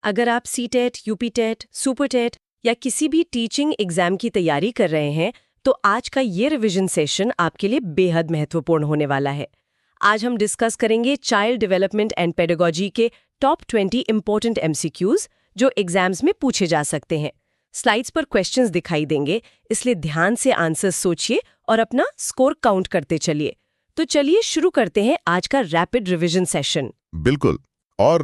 अगर आप CTET, UPTET, Super TET या किसी भी टीचिंग एग्जाम की तैयारी कर रहे हैं, तो आज का ये रिवीजन सेशन आपके लिए बेहद महत्वपूर्ण होने वाला है। आज हम डिस्कस करेंगे चाइल्ड डेवलपमेंट एंड पेडागोजी के टॉप 20 इंपॉर्टेंट एमसीक्यूज जो एग्जाम्स में पूछे जा सकते हैं। स्लाइड्स पर क्वेश्चंस दिखाई देंगे, इसलिए ध्यान से आंसर्स सोचिए और अपना स्कोर काउंट करते चलिए। तो चलिए शुरू करते हैं आज का रैपिड रिवीजन सेशन। बिल्कुल। और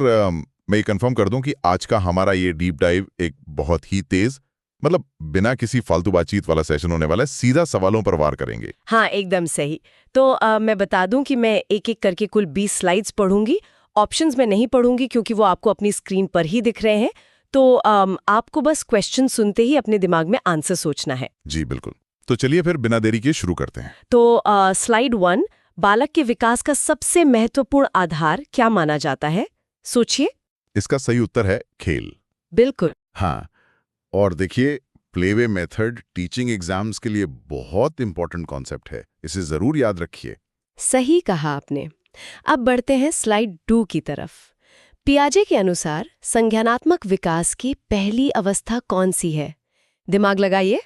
मैं ये कंफर्म कर दूं कि आज का हमारा ये डीप डाइव एक बहुत ही तेज, मतलब बिना किसी फालतू बातचीत वाला सेशन होने वाला है। सीधा सवालों पर वार करेंगे। हाँ, एकदम सही। तो मैं बता दूं कि मैं एक एक करके कुल 20 स्लाइड्स पढ़ूंगी। ऑप्शंस में नहीं पढ़ूंगी क्योंकि वो आपको अपनी स्क्रीन पर ही दिख रहे हैं। तो आपको बस क्वेश्चन सुनते ही अपने दिमाग में आंसर सोचना है। जी बिल्कुल। तो चलिए फिर बिना देरी के शुरू करते हैं। तो स्लाइड 1, बालक के विकास का सबसे महत्वपूर्ण आधार क्या माना जाता है? सोचिए। इसका सही उत्तर है खेल। बिल्कुल। हाँ, और देखिए, प्लेवे मेथड टीचिंग एग्जाम्स के लिए बहुत इंपॉर्टेंट कॉन्सेप्ट है। इसे जरूर याद रखिए। सही कहा आपने। अब बढ़ते हैं स्लाइड 2 की तरफ। पियाजे के अनुसार संज्ञानात्मक विकास की पहली अवस्था कौन सी है? दिमाग लगाइए।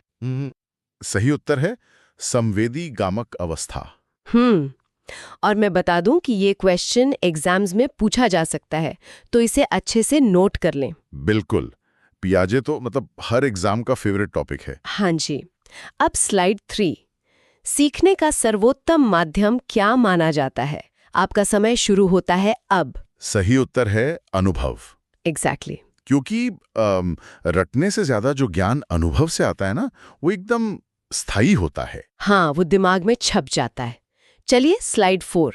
सही उत्तर है संवेदी गामक अवस्था। और मैं बता दूं कि ये क्वेश्चन एग्जाम्स में पूछा जा सकता है, तो इसे अच्छे से नोट कर लें। बिल्कुल। पियाजे तो मतलब हर एग्जाम का फेवरेट टॉपिक है। हाँ जी। अब स्लाइड 3, सीखने का सर्वोत्तम माध्यम क्या माना जाता है? आपका समय शुरू होता है अब। सही उत्तर है अनुभव। एग्जैक्टली। क्योंकि रटने से ज्यादा जो ज्ञान अनुभव से आता है ना, वो एकदम स्थायी होता है। हाँ, वो दिमाग में छप जाता है। चलिए स्लाइड 4,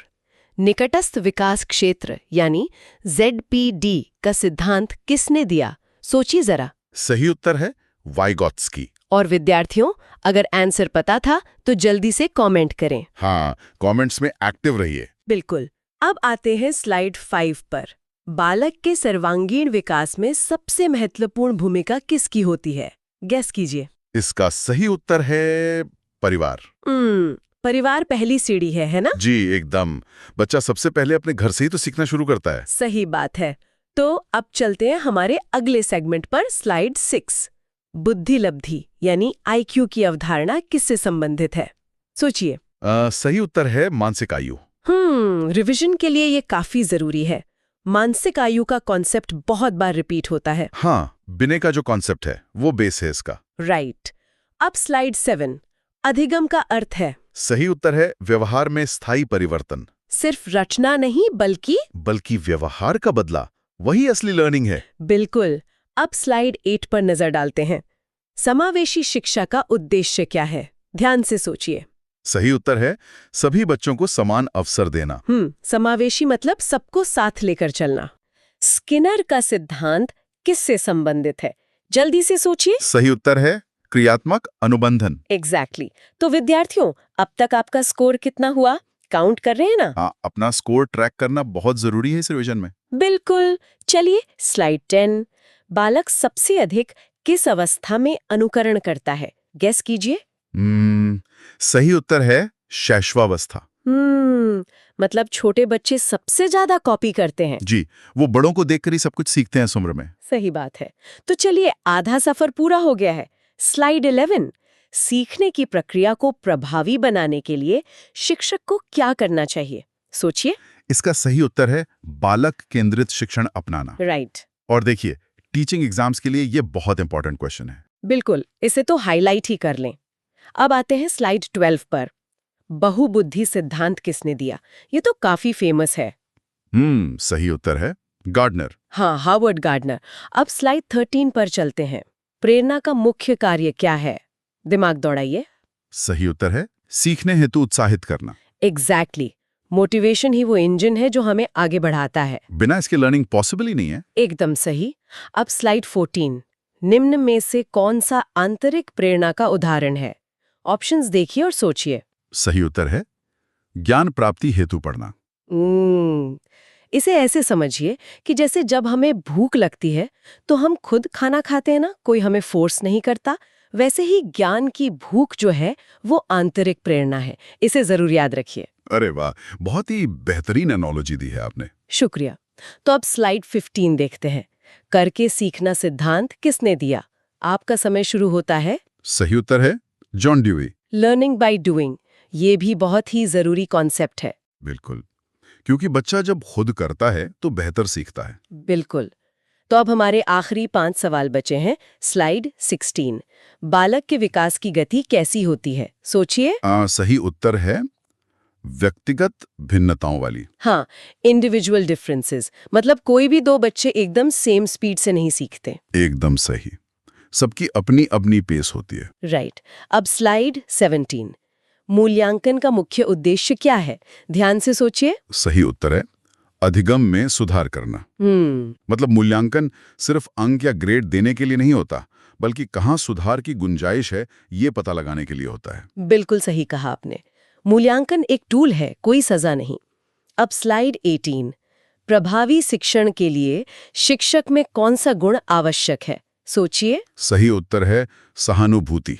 निकटस्थ विकास क्षेत्र यानी ZPD का सिद्धांत किसने दिया? सोचिए जरा। सही उत्तर है वाइगॉत्स्की। और विद्यार्थियों, अगर आंसर पता था तो जल्दी से कमेंट करें। हाँ, कमेंट्स में एक्टिव रहिए। बिल्कुल। अब आते हैं स्लाइड 5 पर। बालक के सर्वांगीण विकास में सबसे महत्वपूर्ण भूमिका किसकी होती है? गेस कीजिए। इसका सही उत्तर है परिवार। परिवार पहली सीढ़ी है ना? जी एकदम। बच्चा सबसे पहले अपने घर से ही तो सीखना शुरू करता है। सही बात है। तो अब चलते हैं हमारे अगले सेगमेंट पर। स्लाइड 6, बुद्धि लब्धि यानी IQ की अवधारणा किससे संबंधित है? सोचिए। सही उत्तर है मानसिक आयु। रिवीजन के लिए ये काफी जरूरी है। मानसिक आयु का कॉन्सेप्ट बहुत बार रिपीट होता है। हाँ, बिने का जो कॉन्सेप्ट है वो बेस है इसका। राइट। अब स्लाइड 7, अधिगम का अर्थ है? सही उत्तर है व्यवहार में स्थायी परिवर्तन। सिर्फ रचना नहीं बल्कि व्यवहार का बदला, वही असली लर्निंग है। बिल्कुल। अब स्लाइड 8 पर नजर डालते हैं। समावेशी शिक्षा का उद्देश्य क्या है? ध्यान से सोचिए। सही उत्तर है सभी बच्चों को समान अवसर देना। समावेशी मतलब सबको साथ लेकर चलना। स्किनर का सिद्धांत किससे संबंधित है? जल्दी से सोचिए। सही उत्तर है क्रियात्मक अनुबंधन। एग्जैक्टली। तो विद्यार्थियों, अब तक आपका स्कोर कितना हुआ? काउंट कर रहे हैं ना? हाँ, अपना स्कोर ट्रैक करना बहुत जरूरी है इस रिवीजन में। बिल्कुल। चलिए स्लाइड 10, बालक सबसे अधिक किस अवस्था में अनुकरण करता है? गेस कीजिए। सही उत्तर है शैशवावस्था। मतलब छोटे बच्चे सबसे ज्यादा कॉपी करते हैं। जी, वो बड़ों को देखकर ही सब कुछ सीखते हैं इस उम्र में। सही बात है। तो चलिए, आधा सफर पूरा हो गया है। स्लाइड 11, सीखने की प्रक्रिया को प्रभावी बनाने के लिए शिक्षक को क्या करना चाहिए? सोचिए। इसका सही उत्तर है बालक केंद्रित शिक्षण अपनाना। राइट। और देखिए, टीचिंग एग्जाम्स के लिए ये बहुत इंपॉर्टेंट क्वेश्चन है। बिल्कुल, इसे तो हाईलाइट ही कर लें। अब आते हैं स्लाइड 12 पर। बहुबुद्धि सिद्धांत किसने दिया? ये तो काफी फेमस है। सही उत्तर है गार्डनर। हाँ, हार्वर्ड गार्डनर। अब स्लाइड 13 पर चलते हैं। प्रेरणा का मुख्य कार्य क्या है? दिमाग दौड़ाइए। सही उत्तर है सीखने हेतु उत्साहित करना। एग्जैक्टली। मोटिवेशन ही वो इंजन है जो हमें आगे बढ़ाता है। बिना इसके लर्निंग पॉसिबल ही नहीं है। एकदम सही। अब स्लाइड 14, निम्न में से कौन सा आंतरिक प्रेरणा का उदाहरण है? ऑप्शंस देखिए और सोचिए। सही उत्तर है ज्ञान प्राप्ति हेतु पढ़ना। इसे ऐसे समझिए कि जैसे जब हमें भूख लगती है तो हम खुद खाना खाते हैं ना, कोई हमें फोर्स नहीं करता। वैसे ही ज्ञान की भूख जो है वो आंतरिक प्रेरणा है। इसे जरूर याद रखिए। अरे वाह, बहुत ही बेहतरीन एनालॉजी दी है आपने। शुक्रिया। तो अब स्लाइड 15 देखते हैं। करके सीखना सिद्धांत किसने दिया? आपका समय शुरू होता है। सही उत्तर है John dewy. Learning by doing, ये भी बहुत ही जरूरी कॉन्सेप्ट है। बिल्कुल, क्योंकि बच्चा जब खुद करता है तो बेहतर सीखता है। बिल्कुल। तो अब हमारे आखिरी 5 सवाल बचे हैं। स्लाइड 16। बालक के विकास की गति कैसी होती है? सोचिए। सही उत्तर है व्यक्तिगत भिन्नताओं वाली। हाँ, इंडिविजुअल डिफरेंसेस, मतलब कोई भी दो बच्चे एकदम सेम स्पीड से नहीं सीखते। एकदम सही, सबकी अपनी अपनी पेस होती है। राइट। अब स्लाइड 17। मूल्यांकन का मुख्य उद्देश्य क्या है? ध्यान से सोचिए। सही उत्तर है अधिगम में सुधार करना। मतलब मूल्यांकन सिर्फ अंक या ग्रेड देने के लिए नहीं होता, बल्कि कहाँ सुधार की गुंजाइश है ये पता लगाने के लिए होता है। बिल्कुल सही कहा आपने। मूल्यांकन एक टूल है, कोई सजा नहीं। अब स्लाइड 18। प्रभावी शिक्षण के लिए शिक्षक में कौन सा गुण आवश्यक है? सोचिए। सही उत्तर है सहानुभूति।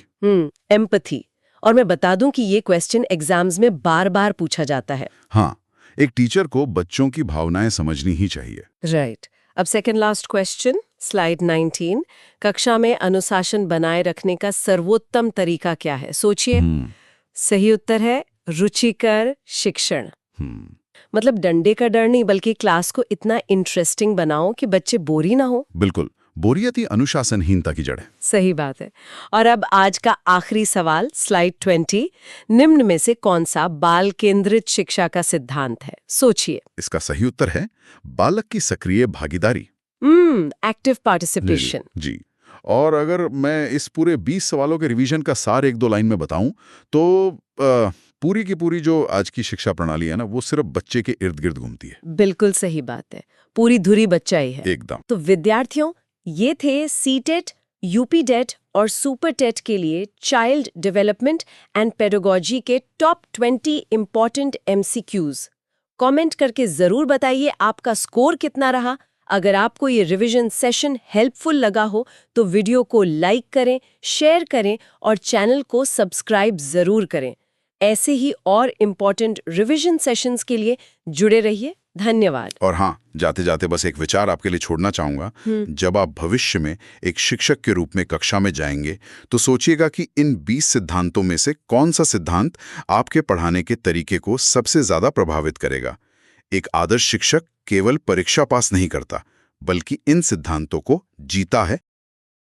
एम्पैथी। और मैं बता दूं कि ये क्वेश्चन एग्जाम्स में बार-बार पूछा जाता है। हाँ, एक टीचर को बच्चों की भावनाएं समझनी ही चाहिए। राइट। अब सेकंड लास्ट क्वेश्चन, स्लाइड 19। कक्षा में अनुशासन बनाए रखने का सर्वोत्तम तरीका क्या है? सोचिए। सही उत्तर है रुचिकर शिक्षण। मतलब डंडे का डर नहीं, बल्कि क्लास को इतना इंटरेस्टिंग बनाओ कि बच्चे बोर ही ना हो। बिल्कुल, बोरियत ही अनुशासनहीनता की जड़ है। सही बात है। और अब आज का आखिरी सवाल, स्लाइड 20। निम्न में से कौन सा बाल केंद्रित शिक्षा का सिद्धांत है? सोचिए। इसका सही उत्तर है बालक की सक्रिय भागीदारी। Active participation. जी। और अगर मैं इस पूरे 20 सवालों के रिवीजन का सार 1-2 लाइन में बताऊं तो पूरी की पूरी जो आज की शिक्षा प्रणाली है ना, वो सिर्फ बच्चे के इर्द गिर्द घूमती है। बिल्कुल सही बात है, पूरी धुरी बच्चा ही है। एकदम। तो विद्यार्थियों, ये थे सीटेट, यूपीटेट और सुपरटेट के लिए चाइल्ड डेवलपमेंट एंड पेडागोजी के टॉप 20 इंपॉर्टेंट MCQs। कमेंट करके जरूर बताइए आपका स्कोर कितना रहा। अगर आपको ये रिवीजन सेशन हेल्पफुल लगा हो तो वीडियो को लाइक करें, शेयर करें और चैनल को सब्सक्राइब जरूर करें। ऐसे ही और इम्पोर्टेंट रिवीजन सेशंस के लिए जुड़े रहिए। धन्यवाद। और हाँ, जाते जाते बस एक विचार आपके लिए छोड़ना चाहूंगा। जब आप भविष्य में एक शिक्षक के रूप में कक्षा में जाएंगे तो सोचिएगा कि इन 20 सिद्धांतों में से कौन सा सिद्धांत आपके पढ़ाने के तरीके को सबसे ज्यादा प्रभावित करेगा। एक आदर्श शिक्षक केवल परीक्षा पास नहीं करता, बल्कि इन सिद्धांतों को जीता है